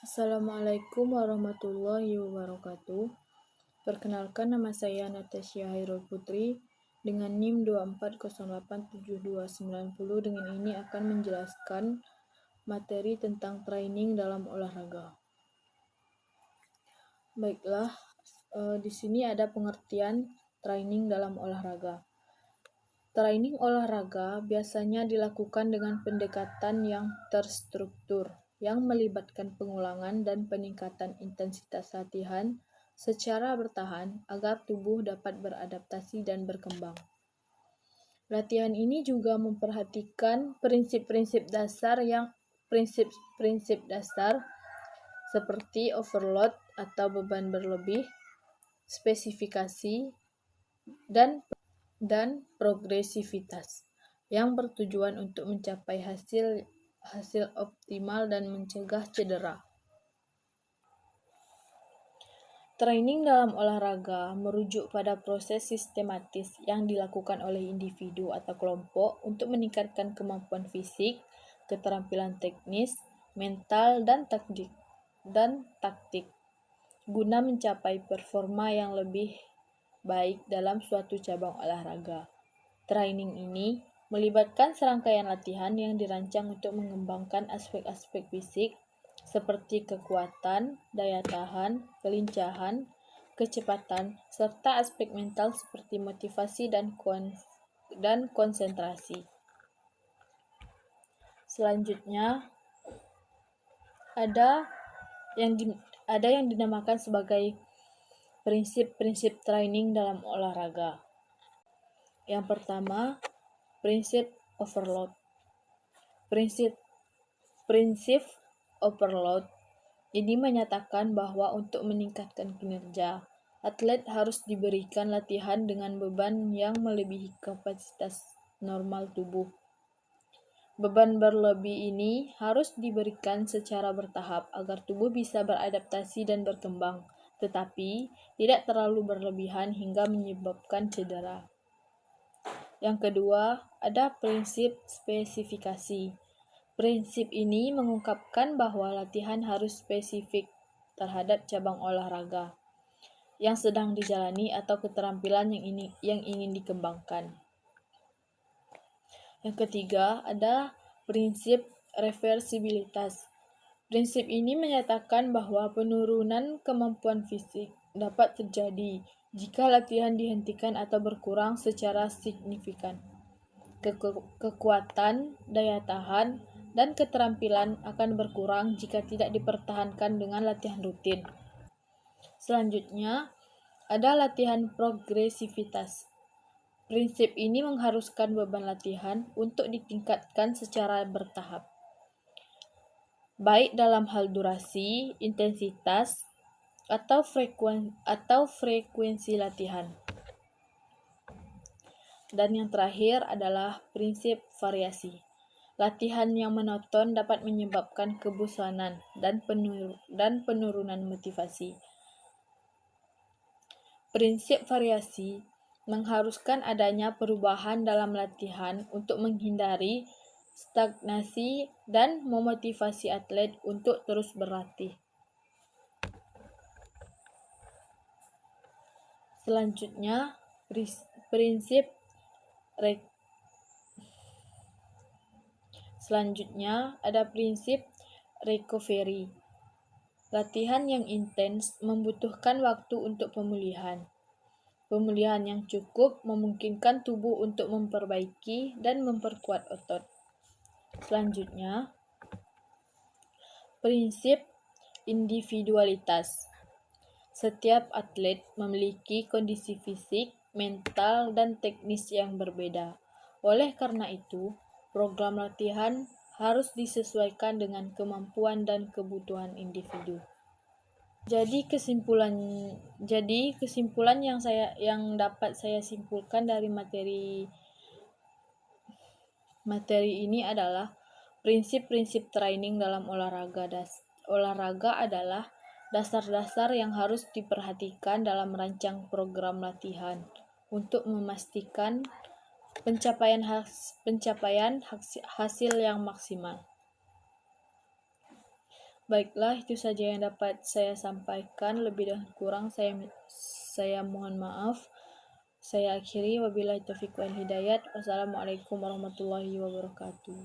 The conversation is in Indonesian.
Assalamualaikum warahmatullahi wabarakatuh. Perkenalkan, nama saya Natasha Hairul Putri dengan NIM 24087290. Dengan ini akan menjelaskan materi tentang training dalam olahraga. Baiklah, di sini ada pengertian training dalam olahraga. Training olahraga biasanya dilakukan dengan pendekatan yang terstruktur, yang melibatkan pengulangan dan peningkatan intensitas latihan secara bertahan agar tubuh dapat beradaptasi dan berkembang. Latihan ini juga memperhatikan prinsip-prinsip dasar seperti overload atau beban berlebih, spesifikasi, dan progresivitas yang bertujuan untuk mencapai hasil optimal dan mencegah cedera. Training dalam olahraga merujuk pada proses sistematis yang dilakukan oleh individu atau kelompok untuk meningkatkan kemampuan fisik, keterampilan teknis, mental, dan taktik guna mencapai performa yang lebih baik dalam suatu cabang olahraga. Training ini melibatkan serangkaian latihan yang dirancang untuk mengembangkan aspek-aspek fisik seperti kekuatan, daya tahan, kelincahan, kecepatan, serta aspek mental seperti motivasi dan konsentrasi. Selanjutnya, ada yang dinamakan sebagai prinsip-prinsip training dalam olahraga. Yang pertama, prinsip overload. Prinsip overload ini menyatakan bahwa untuk meningkatkan kinerja, atlet harus diberikan latihan dengan beban yang melebihi kapasitas normal tubuh. Beban berlebih ini harus diberikan secara bertahap agar tubuh bisa beradaptasi dan berkembang, tetapi tidak terlalu berlebihan hingga menyebabkan cedera. Yang kedua, ada prinsip spesifikasi. Prinsip ini mengungkapkan bahwa latihan harus spesifik terhadap cabang olahraga yang sedang dijalani atau keterampilan yang ingin dikembangkan. Yang ketiga, ada prinsip reversibilitas. Prinsip ini menyatakan bahwa penurunan kemampuan fisik dapat terjadi jika latihan dihentikan atau berkurang secara signifikan. Kekuatan, daya tahan, dan keterampilan akan berkurang jika tidak dipertahankan dengan latihan rutin. Selanjutnya, ada latihan progresivitas. Prinsip ini mengharuskan beban latihan untuk ditingkatkan secara bertahap, baik dalam hal durasi, intensitas, atau frekuensi latihan. Dan yang terakhir adalah prinsip variasi. Latihan yang monoton dapat menyebabkan kebosanan dan penurunan motivasi. Prinsip variasi mengharuskan adanya perubahan dalam latihan untuk menghindari stagnasi dan memotivasi atlet untuk terus berlatih. Selanjutnya, ada prinsip recovery. Latihan yang intens membutuhkan waktu untuk pemulihan. Pemulihan yang cukup memungkinkan tubuh untuk memperbaiki dan memperkuat otot. Selanjutnya, prinsip individualitas. Setiap atlet memiliki kondisi fisik, mental, dan teknis yang berbeda. Oleh karena itu, program latihan harus disesuaikan dengan kemampuan dan kebutuhan individu. Jadi kesimpulan yang dapat saya simpulkan dari materi ini adalah prinsip-prinsip training dalam olahraga. Olahraga adalah dasar-dasar yang harus diperhatikan dalam merancang program latihan untuk memastikan pencapaian hasil yang maksimal. Baiklah, itu saja yang dapat saya sampaikan. Lebih dan kurang saya mohon maaf. Saya akhiri, wabillahi taufiq wal hidayat. Wassalamualaikum warahmatullahi wabarakatuh.